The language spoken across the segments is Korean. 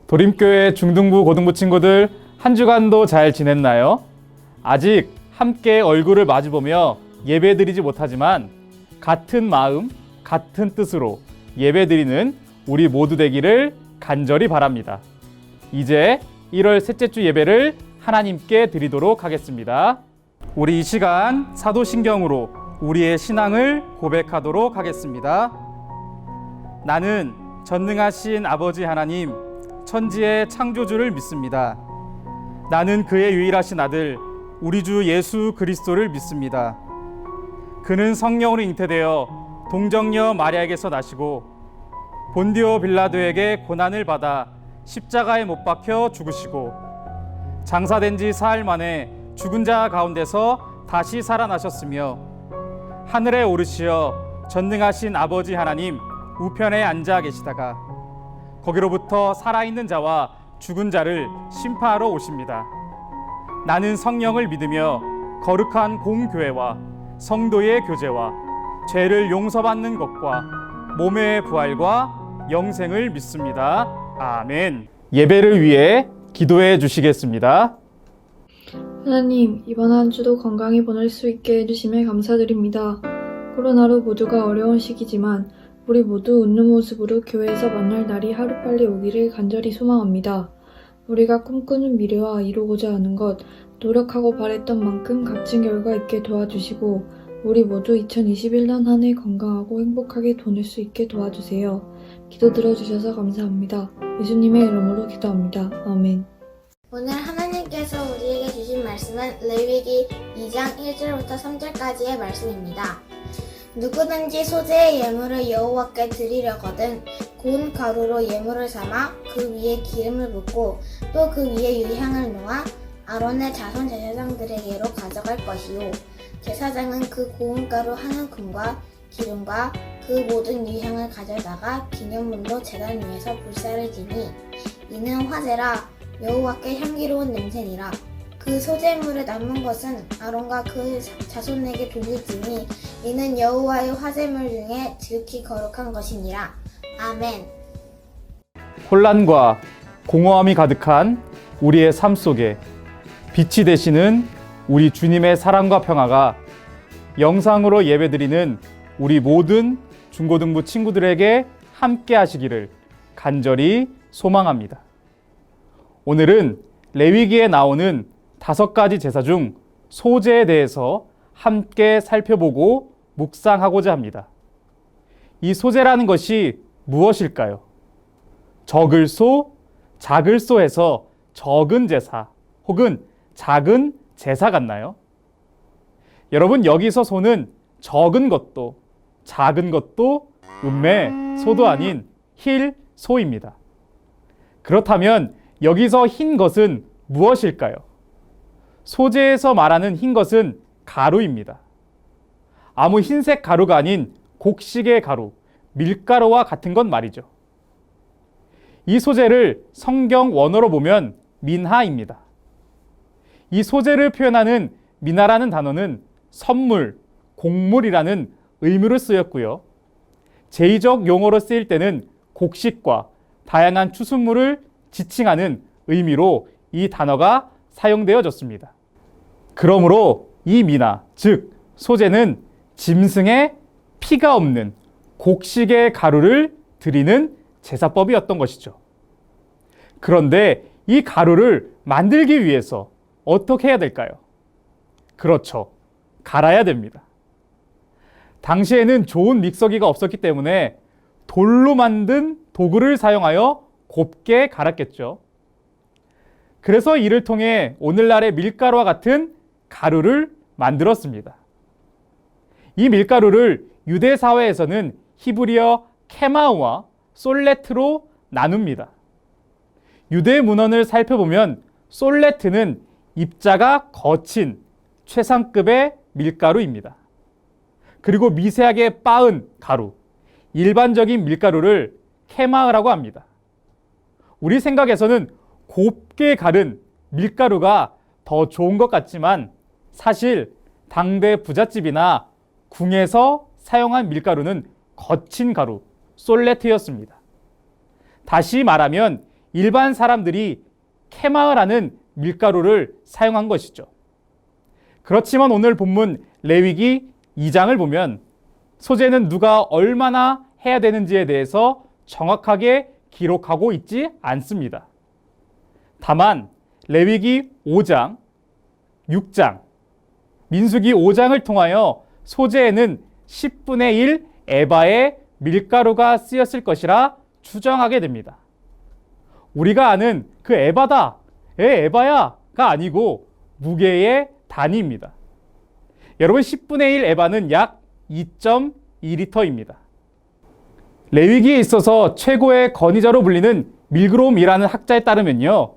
도림교회 중등부 고등부 친구들 한 주간도 잘 지냈나요? 아직 함께 얼굴을 마주보며 예배드리지 못하지만 같은 마음, 같은 뜻으로 예배드리는 우리 모두 되기를 간절히 바랍니다. 이제 1월 셋째 주 예배를 하나님께 드리도록 하겠습니다. 우리 이 시간 사도신경으로 우리의 신앙을 고백하도록 하겠습니다. 나는 전능하신 아버지 하나님, 천지의 창조주를 믿습니다. 나는 그의 유일하신 아들 우리 주 예수 그리스도를 믿습니다. 그는 성령으로 잉태되어 동정녀 마리아에게서 나시고 본디오 빌라도에게 고난을 받아 십자가에 못 박혀 죽으시고 장사된 지 사흘 만에 죽은 자 가운데서 다시 살아나셨으며 하늘에 오르시어 전능하신 아버지 하나님 우편에 앉아 계시다가 거기로부터 살아있는 자와 죽은 자를 심판하러 오십니다. 나는 성령을 믿으며 거룩한 공교회와 성도의 교제와 죄를 용서받는 것과 몸의 부활과 영생을 믿습니다. 아멘. 예배를 위해 기도해 주시겠습니다. 하나님, 이번 한 주도 건강히 보낼 수 있게 해주심에 감사드립니다. 코로나로 모두가 어려운 시기지만 우리 모두 웃는 모습으로 교회에서 만날 날이 하루빨리 오기를 간절히 소망합니다. 우리가 꿈꾸는 미래와 이루고자 하는 것, 노력하고 바랬던 만큼 값진 결과 있게 도와주시고 우리 모두 2021년 한 해 건강하고 행복하게 보낼 수 있게 도와주세요. 기도 들어주셔서 감사합니다. 예수님의 이름으로 기도합니다. 아멘. 오늘 하나님께서 우리에게 주신 말씀은 레위기 2장 1절부터 3절까지의 말씀입니다. 누구든지 소재의 예물을 여호와께 드리려거든 고운 가루로 예물을 삼아 그 위에 기름을 붓고 또 그 위에 유향을 놓아 아론의 자손 제사장들에게로 가져갈 것이요 제사장은 그 고운 가루 한 움큼과 기름과 그 모든 유향을 가져다가 기념물로 제단 위에서 불사를 지니 이는 화제라 여호와께 향기로운 냄새니라. 그 소재물에 남은 것은 아론과 그 자손에게 돌릴지니 이는 여호와의 화제물 중에 지극히 거룩한 것이니라. 아멘. 혼란과 공허함이 가득한 우리의 삶 속에 빛이 되시는 우리 주님의 사랑과 평화가 영상으로 예배드리는 우리 모든 중고등부 친구들에게 함께 하시기를 간절히 소망합니다. 오늘은 레위기에 나오는 5가지 제사 중 소제에 대해서 함께 살펴보고 묵상하고자 합니다. 이 소제라는 것이 무엇일까요? 적을 소, 작을 소해서 적은 제사 혹은 작은 제사 같나요? 여러분, 여기서 소는 적은 것도 작은 것도 음매 소도 아닌 힐 소입니다. 그렇다면 여기서 흰 것은 무엇일까요? 소재에서 말하는 흰 것은 가루입니다. 아무 흰색 가루가 아닌 곡식의 가루, 밀가루와 같은 것 말이죠. 이 소재를 성경 원어로 보면 민하입니다. 이 소재를 표현하는 미나라는 단어는 선물, 곡물이라는 의미로 쓰였고요. 제의적 용어로 쓰일 때는 곡식과 다양한 추수물을 지칭하는 의미로 이 단어가 사용되어졌습니다. 그러므로 이 미나, 즉 소제는 짐승의 피가 없는 곡식의 가루를 드리는 제사법이었던 것이죠. 그런데 이 가루를 만들기 위해서 어떻게 해야 될까요? 그렇죠. 갈아야 됩니다. 당시에는 좋은 믹서기가 없었기 때문에 돌로 만든 도구를 사용하여 곱게 갈았겠죠. 그래서 이를 통해 오늘날의 밀가루와 같은 가루를 만들었습니다. 이 밀가루를 유대 사회에서는 히브리어 케마우와 솔레트로 나눕니다. 유대 문헌을 살펴보면 솔레트는 입자가 거친 최상급의 밀가루입니다. 그리고 미세하게 빻은 가루, 일반적인 밀가루를 케마흐라고 합니다. 우리 생각에서는 곱게 갈은 밀가루가 더 좋은 것 같지만 사실 당대 부잣집이나 궁에서 사용한 밀가루는 거친 가루, 솔레트였습니다. 다시 말하면 일반 사람들이 케마흐라는 밀가루를 사용한 것이죠. 그렇지만 오늘 본문 레위기 2장을 보면 소재는 누가 얼마나 해야 되는지에 대해서 정확하게 기록하고 있지 않습니다. 다만 레위기 5장, 6장, 민수기 5장을 통하여 소재에는 10분의 1 에바의 밀가루가 쓰였을 것이라 추정하게 됩니다. 우리가 아는 그 에바다, 에바야가 아니고 무게의 단위입니다. 여러분 10분의 1 에바는 약 2.2리터입니다. 레위기에 있어서 최고의 권위자로 불리는 밀그롬이라는 학자에 따르면요,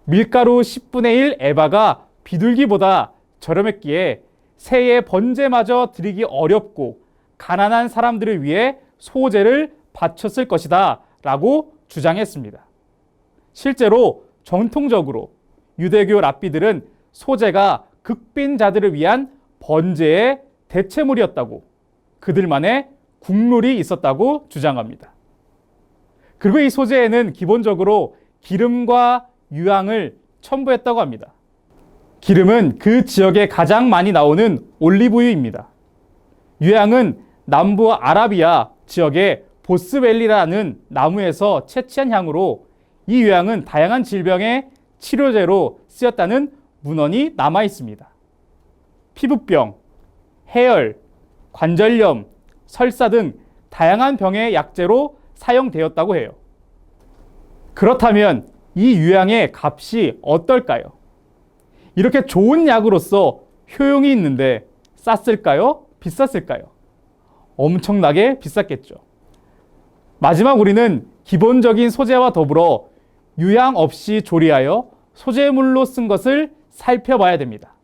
밀가루 10분의 1 에바가 비둘기보다 저렴했기에 새의 번제마저 드리기 어렵고 가난한 사람들을 위해 소재를 바쳤을 것이다 라고 주장했습니다. 실제로 전통적으로 유대교 랍비들은 소재가 극빈자들을 위한 번제의 대체물이었다고, 그들만의 국룰이 있었다고 주장합니다. 그리고 이 소재에는 기본적으로 기름과 유향을 첨부했다고 합니다. 기름은 그 지역에 가장 많이 나오는 올리브유입니다. 유향은 남부 아라비아 지역의 보스웰리라는 나무에서 채취한 향으로 이 유향은 다양한 질병의 치료제로 쓰였다는 문헌이 남아 있습니다. 피부병, 해열, 관절염, 설사 등 다양한 병의 약재로 사용되었다고 해요. 그렇다면 이 유향의 값이 어떨까요? 이렇게 좋은 약으로서 효용이 있는데 쌌을까요? 비쌌을까요? 엄청나게 비쌌겠죠. 마지막 우리는 기본적인 소재와 더불어 유향 없이 조리하여 소재물로 쓴 것을 살펴봐야 됩니다.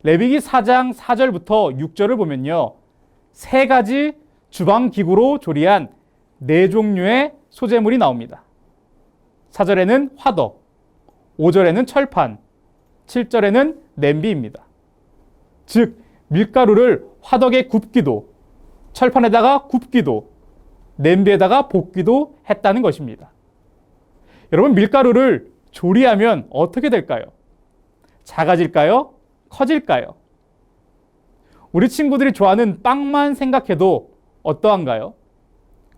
레위기 4장 4절부터 6절을 보면요, 3가지 주방기구로 조리한 4종류의 소재물이 나옵니다. 4절에는 화덕, 5절에는 철판, 7절에는 냄비입니다. 즉 밀가루를 화덕에 굽기도, 철판에다가 굽기도, 냄비에다가 볶기도 했다는 것입니다. 여러분, 밀가루를 조리하면 어떻게 될까요? 작아질까요? 커질까요? 우리 친구들이 좋아하는 빵만 생각해도 어떠한가요?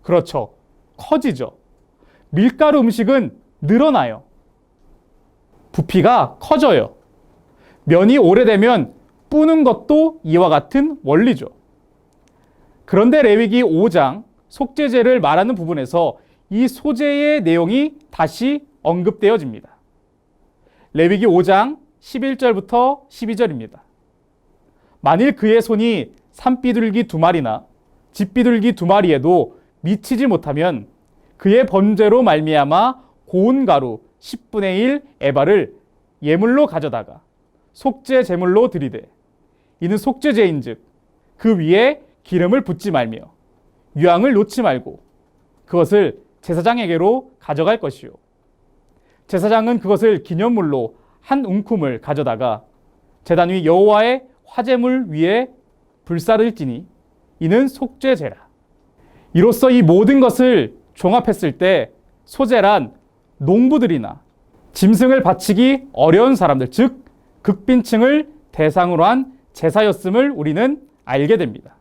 그렇죠. 커지죠. 밀가루 음식은 늘어나요. 부피가 커져요. 면이 오래되면 뿌는 것도 이와 같은 원리죠. 그런데 레위기 5장 속죄제를 말하는 부분에서 이 소재의 내용이 다시 언급되어집니다. 레위기 5장 11절부터 12절입니다. 만일 그의 손이 산비둘기 2마리나 집비둘기 2마리에도 미치지 못하면 그의 번제로 말미암아 고운 가루 10분의 1 에바를 예물로 가져다가 속죄 제물로 드리되 이는 속죄제인즉 그 위에 기름을 붓지 말며 유향을 놓지 말고 그것을 제사장에게로 가져갈 것이요 제사장은 그것을 기념물로 한 움큼을 가져다가 제단 위 여호와의 화제물 위에 불사를지니 이는 속죄제라. 이로써 이 모든 것을 종합했을 때 소제란 농부들이나 짐승을 바치기 어려운 사람들, 즉 극빈층을 대상으로 한 제사였음을 우리는 알게 됩니다.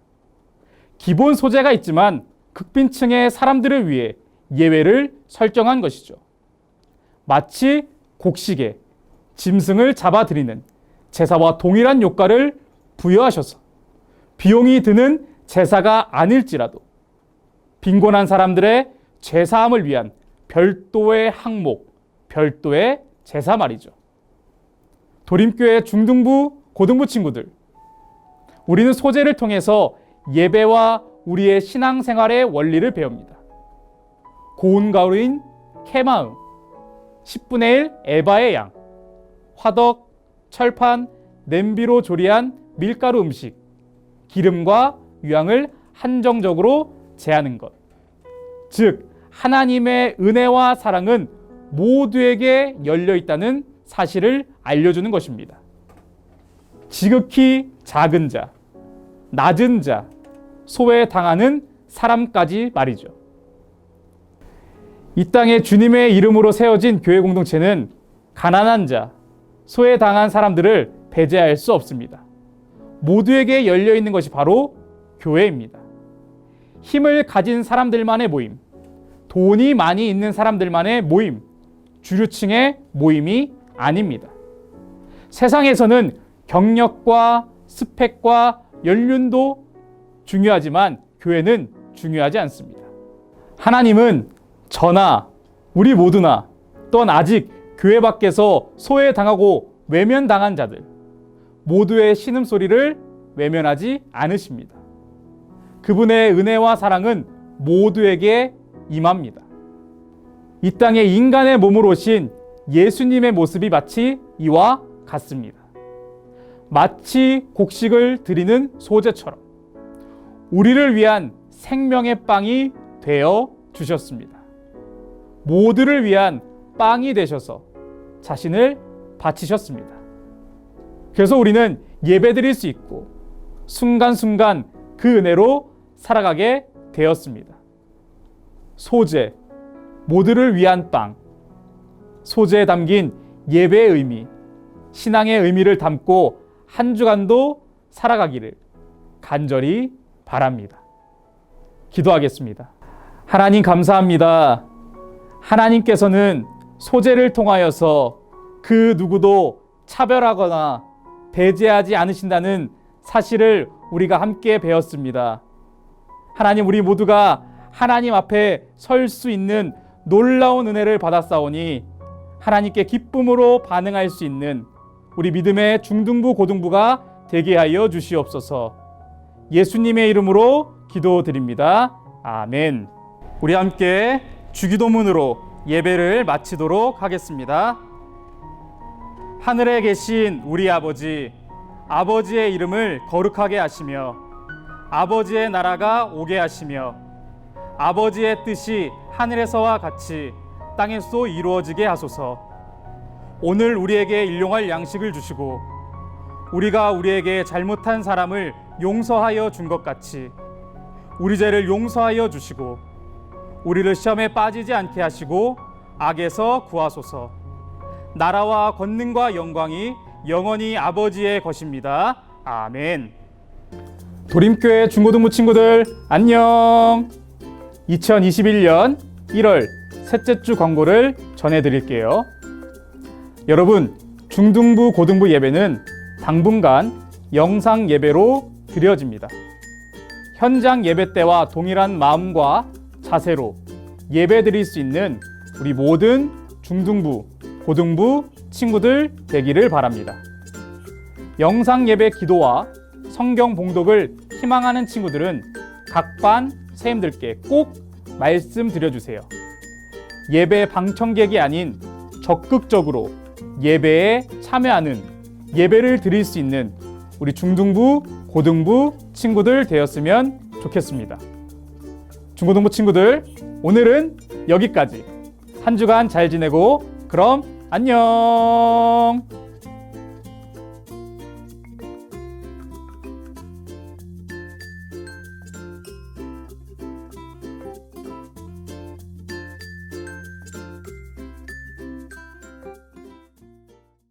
기본 소재가 있지만 극빈층의 사람들을 위해 예외를 설정한 것이죠. 마치 곡식에 짐승을 잡아들이는 제사와 동일한 효과를 부여하셔서 비용이 드는 제사가 아닐지라도 빈곤한 사람들의 죄사함을 위한 별도의 항목, 별도의 제사 말이죠. 도림교회 중등부, 고등부 친구들, 우리는 소재를 통해서 예배와 우리의 신앙생활의 원리를 배웁니다. 고운 가루인 케마음, 10분의 1 에바의 양, 화덕, 철판, 냄비로 조리한 밀가루 음식, 기름과 유향을 한정적으로 제하는 것. 즉, 하나님의 은혜와 사랑은 모두에게 열려 있다는 사실을 알려주는 것입니다. 지극히 작은 자, 낮은 자, 소외당하는 사람까지 말이죠. 이 땅에 주님의 이름으로 세워진 교회 공동체는 가난한 자, 소외당한 사람들을 배제할 수 없습니다. 모두에게 열려 있는 것이 바로 교회입니다. 힘을 가진 사람들만의 모임, 돈이 많이 있는 사람들만의 모임, 주류층의 모임이 아닙니다. 세상에서는 경력과 스펙과 연륜도 중요하지만 교회는 중요하지 않습니다. 하나님은 저나 우리 모두나 또한 아직 교회 밖에서 소외당하고 외면당한 자들 모두의 신음소리를 외면하지 않으십니다. 그분의 은혜와 사랑은 모두에게 임합니다. 이 땅에 인간의 몸으로 오신 예수님의 모습이 마치 이와 같습니다. 마치 곡식을 드리는 소재처럼 우리를 위한 생명의 빵이 되어 주셨습니다. 모두를 위한 빵이 되셔서 자신을 바치셨습니다. 그래서 우리는 예배드릴 수 있고 순간순간 그 은혜로 살아가게 되었습니다. 소재, 모두를 위한 빵, 소재에 담긴 예배의 의미, 신앙의 의미를 담고 한 주간도 살아가기를 간절히 바랍니다. 기도하겠습니다. 하나님 감사합니다. 하나님께서는 소재를 통하여서 그 누구도 차별하거나 배제하지 않으신다는 사실을 우리가 함께 배웠습니다. 하나님, 우리 모두가 하나님 앞에 설 수 있는 놀라운 은혜를 받았사오니 하나님께 기쁨으로 반응할 수 있는 우리 믿음의 중등부 고등부가 되게 하여 주시옵소서. 예수님의 이름으로 기도드립니다. 아멘. 우리 함께 주기도문으로 예배를 마치도록 하겠습니다. 하늘에 계신 우리 아버지, 아버지의 이름을 거룩하게 하시며 아버지의 나라가 오게 하시며 아버지의 뜻이 하늘에서와 같이 땅에서 이루어지게 하소서. 오늘 우리에게 일용할 양식을 주시고 우리가 우리에게 잘못한 사람을 용서하여 준 것 같이 우리 죄를 용서하여 주시고 우리를 시험에 빠지지 않게 하시고 악에서 구하소서. 나라와 권능과 영광이 영원히 아버지의 것입니다. 아멘. 도림교회 중고등부 친구들 안녕. 2021년 1월 셋째 주 광고를 전해드릴게요. 여러분, 중등부 고등부 예배는 당분간 영상 예배로 드려집니다. 현장 예배 때와 동일한 마음과 자세로 예배 드릴 수 있는 우리 모든 중등부, 고등부 친구들 되기를 바랍니다. 영상 예배 기도와 성경 봉독을 희망하는 친구들은 각 반 선생님들께 꼭 말씀드려주세요. 예배 방청객이 아닌 적극적으로 예배에 참여하는, 예배를 드릴 수 있는 우리 중등부, 고등부 친구들 되었으면 좋겠습니다. 중고등부 친구들, 오늘은 여기까지. 한 주간 잘 지내고 그럼 안녕.